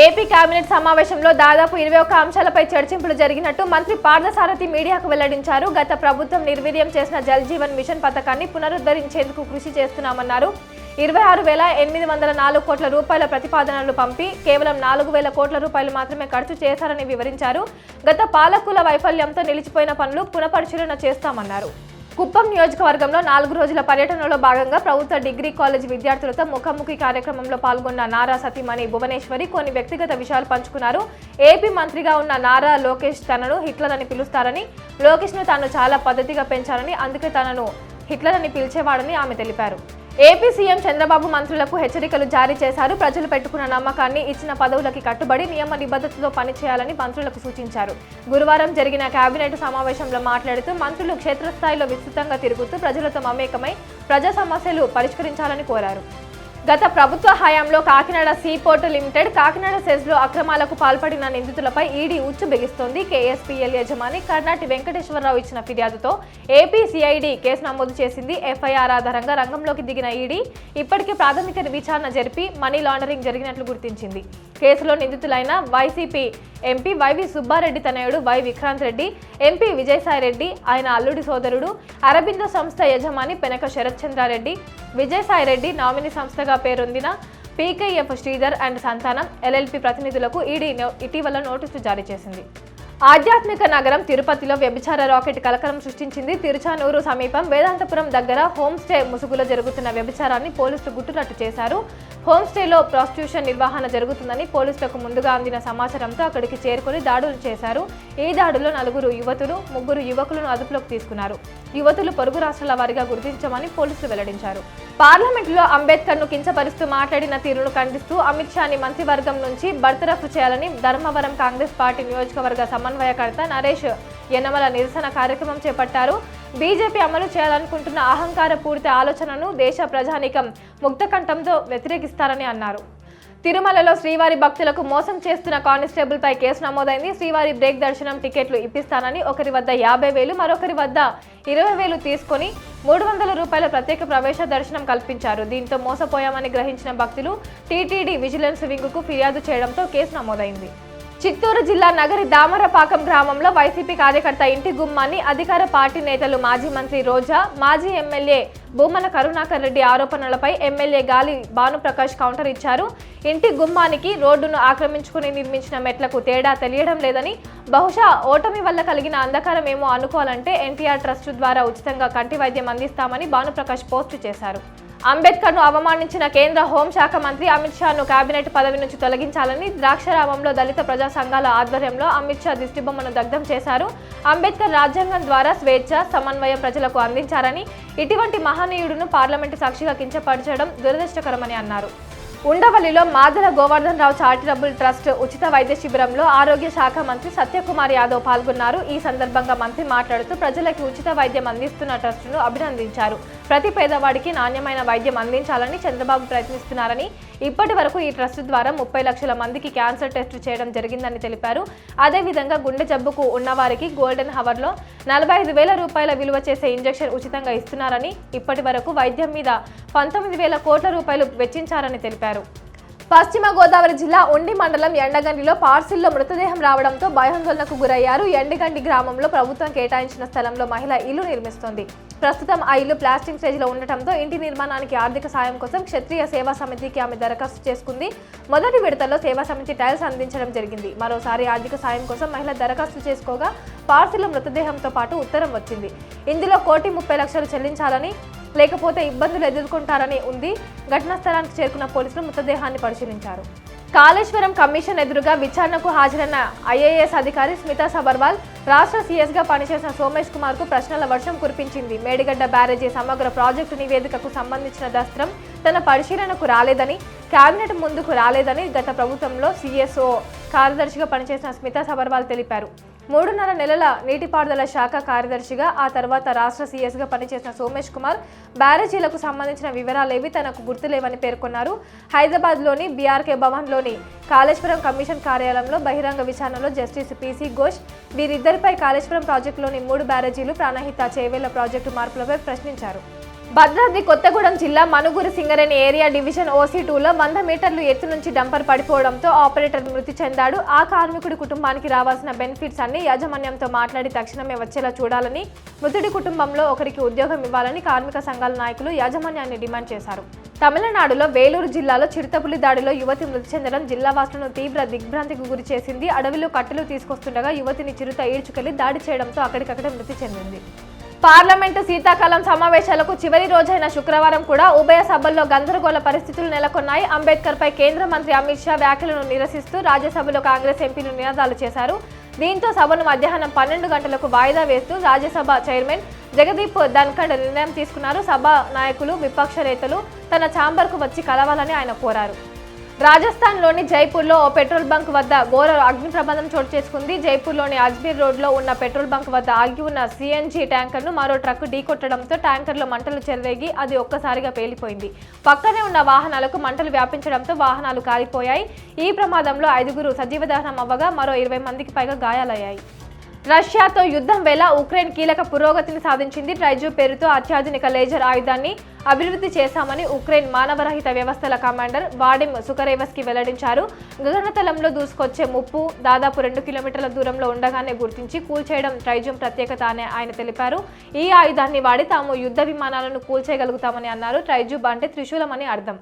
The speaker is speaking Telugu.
ఏపీ కేబినెట్ సమావేశంలో దాదాపు 21 అంశాలపై చర్చింపులు జరిగినట్టు మంత్రి పార్థసారథి మీడియాకు వెల్లడించారు. గత ప్రభుత్వం నిర్వీర్యం చేసిన జల్ జీవన్ మిషన్ పథకాన్ని పునరుద్ధరించేందుకు కృషి చేస్తున్నామన్నారు. 26,804 కోట్ల రూపాయల ప్రతిపాదనలు పంపి కేవలం 4,000 కోట్ల రూపాయలు మాత్రమే ఖర్చు చేశారని వివరించారు. గత పాలకుల వైఫల్యంతో నిలిచిపోయిన పనులు పునఃపరిశీలన చేస్తామన్నారు. కుప్పం నియోజకవర్గంలో 4 రోజుల పర్యటనలో భాగంగా ప్రభుత్వ డిగ్రీ కాలేజ్ విద్యార్థులతో ముఖాముఖి కార్యక్రమంలో పాల్గొన్న నారా సతీమణి భువనేశ్వరి కొన్ని వ్యక్తిగత విషయాలు పంచుకున్నారు. ఏపీ మంత్రిగా ఉన్న నారా లోకేష్ తనను హిట్లర్ అని పిలుస్తారని, లోకేష్ను తాను చాలా పద్ధతిగా పెంచారని, అందుకే తనను హిట్లర్ అని పిలిచేవాడని ఆమె తెలిపారు. ఏపీ సీఎం చంద్రబాబు మంత్రులకు హెచ్చరికలు జారీ చేశారు. ప్రజలు పెట్టుకున్న నమ్మకాన్ని, ఇచ్చిన పదవులకి కట్టుబడి నియమ నిబద్ధతతో పనిచేయాలని మంత్రులకు సూచించారు. గురువారం జరిగిన కేబినెట్ సమావేశంలో మాట్లాడుతూ మంత్రులు క్షేత్రస్థాయిలో విస్తృతంగా తిరుగుతూ ప్రజలతో మమేకమై ప్రజా సమస్యలు పరిష్కరించాలని కోరారు. గత ప్రభుత్వ హయాంలో Kakinada sea port limited, Kakinada సెజ్లో అక్రమాలకు పాల్పడిన నిందితులపై ఈడీ ఉచ్చు బిగిస్తోంది. కేఎస్పీఎల్ యజమాని కర్నాటి వెంకటేశ్వరరావు ఇచ్చిన ఫిర్యాదుతో ఏపీ సిఐడి కేసు నమోదు చేసింది. ఎఫ్ఐఆర్ ఆధారంగా రంగంలోకి దిగిన ఈడీ ఇప్పటికే ప్రాథమిక విచారణ జరిపి మనీ లాండరింగ్ జరిగినట్లు గుర్తించింది. కేసులో నిందితులైన వైసీపీ ఎంపీ వైవి సుబ్బారెడ్డి తనయుడు వై విక్రాంత్ రెడ్డి, ఎంపీ విజయసాయిరెడ్డి, ఆయన అల్లుడి సోదరుడు, అరబిందో సంస్థ యజమాని పెనక శరత్ చంద్రారెడ్డి, విజయసాయిరెడ్డి నామినీ సంస్థగా పేరొందిన పీకేఎఫ్ శ్రీధర్ అండ్ సంతానం ఎల్ఎల్పీ ప్రతినిధులకు ఈడీ ఇటీవల నోటీసులు జారీ చేసింది. ఆధ్యాత్మిక నగరం తిరుపతిలో వ్యభిచార రాకెట్ కలకలం సృష్టించింది. తిరుచానూరు సమీపం వేదాంతపురం దగ్గర హోంస్టే ముసుగులో జరుగుతున్న వ్యభిచారాన్ని పోలీసులు గుట్టురట్టు చేశారు. హోంస్టేలో ప్రాస్టిట్యూషన్ నిర్వహణ జరుగుతుందని పోలీసులకు ముందుగా అందిన సమాచారంతో అక్కడికి చేరుకుని దాడులు చేశారు. ఈ దాడుల్లో 4 యువతులు, 3 యువకులను అదుపులోకి తీసుకున్నారు. యువతులు పొరుగు రాష్ట్రాల వారీగా గుర్తించామని పోలీసులు వెల్లడించారు. పార్లమెంటులో అంబేద్కర్ను కించపరుస్తూ మాట్లాడిన తీరును ఖండిస్తూ అమిత్ షాని మంత్రివర్గం నుంచి బర్తరఫ్ చేయాలని ధర్మవరం కాంగ్రెస్ పార్టీ నియోజకవర్గ సమన్వయకర్త నరేష్ యనమల నిరసన కార్యక్రమం చేపట్టారు. బీజేపీ అమలు చేయాలనుకుంటున్న అహంకార పూరిత ఆలోచనను దేశ ప్రజానీకం ముక్తకంఠంతో వ్యతిరేకిస్తారని అన్నారు. తిరుమలలో శ్రీవారి భక్తులకు మోసం చేస్తున్న కానిస్టేబుల్ పై కేసు నమోదైంది. శ్రీవారి బ్రేక్ దర్శనం టికెట్లు ఇప్పిస్తానని ఒకరి వద్ద 50,000, మరొకరి వద్ద 20,000 తీసుకొని 300 రూపాయల ప్రత్యేక ప్రవేశ దర్శనం కల్పించారు. దీంతో మోసపోయామని గ్రహించిన భక్తులు టీటీడీ విజిలెన్స్ వింగ్కు ఫిర్యాదు చేయడంతో కేసు నమోదైంది. చిత్తూరు జిల్లా నగరి దామరపాకం గ్రామంలో వైసీపీ కార్యకర్త ఇంటి గుమ్మాన్ని అధికార పార్టీ నేతలు మాజీ మంత్రి రోజా, మాజీ ఎమ్మెల్యే భూమన కరుణాకర్ రెడ్డి ఆరోపణలపై ఎమ్మెల్యే గాలి భానుప్రకాష్ కౌంటర్ ఇచ్చారు. ఇంటి గుమ్మానికి రోడ్డును ఆక్రమించుకుని నిర్మించిన మెట్లకు తేడా తెలియడం లేదని, బహుశా ఓటమి వల్ల కలిగిన అంధకారం ఏమో అనుకోవాలంటే ఎన్టీఆర్ ట్రస్ట్ ద్వారా ఉచితంగా కంటి వైద్యం అందిస్తామని భానుప్రకాష్ పోస్టు చేశారు. అంబేద్కర్ను అవమానించిన కేంద్ర హోంశాఖ మంత్రి అమిత్ షాను కేబినెట్ పదవి నుంచి తొలగించాలని ద్రాక్షారామంలో దళిత ప్రజా సంఘాల ఆధ్వర్యంలో అమిత్ షా దిష్టిబొమ్మను దగ్ధం చేశారు. అంబేద్కర్ రాజ్యాంగం ద్వారా స్వేచ్ఛ, సమన్వయం ప్రజలకు అందించారని, ఇటువంటి మహనీయుడును పార్లమెంటు సాక్షిగా కించపరచడం దురదృష్టకరమని అన్నారు. ఉండవల్లిలో మాదల గోవర్ధన్ రావు చారిటబుల్ ట్రస్ట్ ఉచిత వైద్య శిబిరంలో ఆరోగ్య శాఖ మంత్రి సత్యకుమార్ యాదవ్ పాల్గొన్నారు. ఈ సందర్భంగా మంత్రి మాట్లాడుతూ ప్రజలకు ఉచిత వైద్యం అందిస్తున్న ట్రస్టును అభినందించారు. ప్రతి పేదవాడికి నాణ్యమైన వైద్యం అందించాలని చంద్రబాబు ప్రయత్నిస్తున్నారని, ఇప్పటి వరకు ఈ ట్రస్ట్ ద్వారా 30 లక్షల మందికి క్యాన్సర్ టెస్టు చేయడం జరిగిందని తెలిపారు. అదేవిధంగా గుండె జబ్బుకు ఉన్నవారికి గోల్డెన్ హవర్లో 45,000 రూపాయల విలువ చేసే ఇంజెక్షన్ ఉచితంగా ఇస్తున్నారని, ఇప్పటి వరకు వైద్యం మీద 19,000 కోట్ల రూపాయలు వెచ్చించారని తెలిపారు. పశ్చిమ గోదావరి జిల్లా ఉండి మండలం ఎండగండిలో పార్సిల్లో మృతదేహం రావడంతో భయాందోళనకు గురయ్యారు. ఎండగండి గ్రామంలో ప్రభుత్వం కేటాయించిన స్థలంలో మహిళ ఇల్లు నిర్మిస్తోంది. ప్రస్తుతం ఆ ఇల్లు ప్లాస్టింగ్ స్టేజ్లో ఉండటంతో ఇంటి నిర్మాణానికి ఆర్థిక సాయం కోసం క్షత్రియ సేవా సమితికి ఆమె దరఖాస్తు చేసుకుంది. మొదటి విడతలో సేవా సమితి టైల్స్ అందించడం జరిగింది. మరోసారి ఆర్థిక సాయం కోసం మహిళ దరఖాస్తు చేసుకోగా పార్సిల్లో మృతదేహంతో పాటు ఉత్తరం వచ్చింది. ఇందులో 1,30,00,000 చెల్లించాలని, లేకపోతే ఇబ్బందులు ఎదుర్కొంటారని ఉంది. ఘటనా స్థలానికి చేరుకున్న పోలీసులు మృతదేహాన్ని పరిశీలించారు. కాళేశ్వరం కమిషన్ ఎదురుగా విచారణకు హాజరైన ఐఏఎస్ అధికారి స్మితా సబర్వాల్ రాష్ట్ర సీఎస్గా పనిచేసిన సోమేష్ కుమార్కు ప్రశ్నల వర్షం కురిపించింది. మేడిగడ్డ బ్యారేజీ సమగ్ర ప్రాజెక్టు నివేదికకు సంబంధించిన దస్త్రం తన పరిశీలనకు రాలేదని, కేబినెట్ ముందుకు రాలేదని గత ప్రభుత్వంలో సీఎస్ఓ కార్యదర్శిగా పనిచేసిన స్మితా సబర్వాల్ తెలిపారు. 3.5 నెలల నీటిపారుదల శాఖ కార్యదర్శిగా, ఆ తర్వాత రాష్ట్ర సీఎస్గా పనిచేసిన సోమేష్ కుమార్ బ్యారేజీలకు సంబంధించిన వివరాలేవి తనకు గుర్తులేవని పేర్కొన్నారు. హైదరాబాద్లోని బీఆర్కే భవన్లోని కాళేశ్వరం కమిషన్ కార్యాలయంలో బహిరంగ విచారణలో జస్టిస్ పీసీ ఘోష్ వీరిద్దరిపై కాళేశ్వరం ప్రాజెక్టులోని 3 బ్యారేజీలు, ప్రాణహిత చేవేళ్ల ప్రాజెక్టు మార్పులపై ప్రశ్నించారు. భద్రాద్రి కొత్తగూడెం జిల్లా మనుగురు సింగరేణి ఏరియా డివిజన్ OC2లో 100 మీటర్లు ఎత్తు నుంచి డంపర్ పడిపోవడంతో ఆపరేటర్ మృతి చెందాడు. ఆ కార్మికుడి కుటుంబానికి రావాల్సిన బెనిఫిట్స్ అన్ని యాజమాన్యంతో మాట్లాడి తక్షణమే వచ్చేలా చూడాలని, మృతుడి కుటుంబంలో ఒకరికి ఉద్యోగం ఇవ్వాలని కార్మిక సంఘాల నాయకులు యాజమాన్యాన్ని డిమాండ్ చేశారు. తమిళనాడులో వేలూరు జిల్లాలో చిరుతపులి దాడిలో యువతి మృతి చెందడం జిల్లావాసులను తీవ్ర దిగ్భ్రాంతికి గురి చేసింది. అడవిలో కట్టెలు తీసుకొస్తుండగా యువతిని చిరుత ఈడ్చుకెళ్లి దాడి చేయడంతో అక్కడికక్కడే మృతి చెందింది. పార్లమెంటు శీతాకాలం సమావేశాలకు చివరి రోజైన శుక్రవారం కూడా ఉభయ సభల్లో గందరగోళ పరిస్థితులు నెలకొన్నాయి. అంబేద్కర్ పై కేంద్ర మంత్రి అమిత్ షా వ్యాఖ్యలను నిరసిస్తూ రాజ్యసభలో కాంగ్రెస్ ఎంపీలు నినాదాలు చేశారు. దీంతో సభను మధ్యాహ్నం 12 గంటలకు వాయిదా వేస్తూ రాజ్యసభ చైర్మన్ జగదీప్ ధన్ఖడ్ నిర్ణయం తీసుకున్నారు. సభ నాయకులు, విపక్ష నేతలు తన ఛాంబర్కు వచ్చి కలవాలని ఆయన కోరారు. రాజస్థాన్లోని జైపూర్లో ఓ పెట్రోల్ బంక్ వద్ద ఘోర అగ్ని ప్రమాదం చోటు చేసుకుంది. జైపూర్లోని అజ్మీర్ రోడ్లో ఉన్న పెట్రోల్ బంక్ వద్ద ఆగి ఉన్న CNG ట్యాంకర్ను మరో ట్రక్ ఢీకొట్టడంతో ట్యాంకర్లో మంటలు చెలరేగి అది ఒక్కసారిగా పేలిపోయింది. పక్కనే ఉన్న వాహనాలకు మంటలు వ్యాపించడంతో వాహనాలు కాలిపోయాయి. ఈ ప్రమాదంలో 5గురు సజీవ దహనం అవ్వగా మరో 20 మందికి పైగా గాయాలయ్యాయి. రష్యాతో యుద్ధం వేళ ఉక్రెయిన్ కీలక పురోగతిని సాధించింది. ట్రైజు పేరుతో అత్యాధునిక లేజర్ ఆయుధాన్ని అభివృద్ధి చేశామని ఉక్రెయిన్ మానవరహిత వ్యవస్థల కమాండర్ వాడిమ్ సుకరేవస్కి వెల్లడించారు. గగనతలంలో దూసుకొచ్చే ముప్పు దాదాపు 2 కిలోమీటర్ల దూరంలో ఉండగానే గుర్తించి కూల్చేయడం ట్రైజుమ్ ప్రత్యేకత అని ఆయన తెలిపారు. ఈ ఆయుధాన్ని వాడి తాము యుద్ధ విమానాలను కూల్చేయగలుగుతామని అన్నారు. ట్రైజుబ్ అంటే త్రిశూలం అని అర్థం.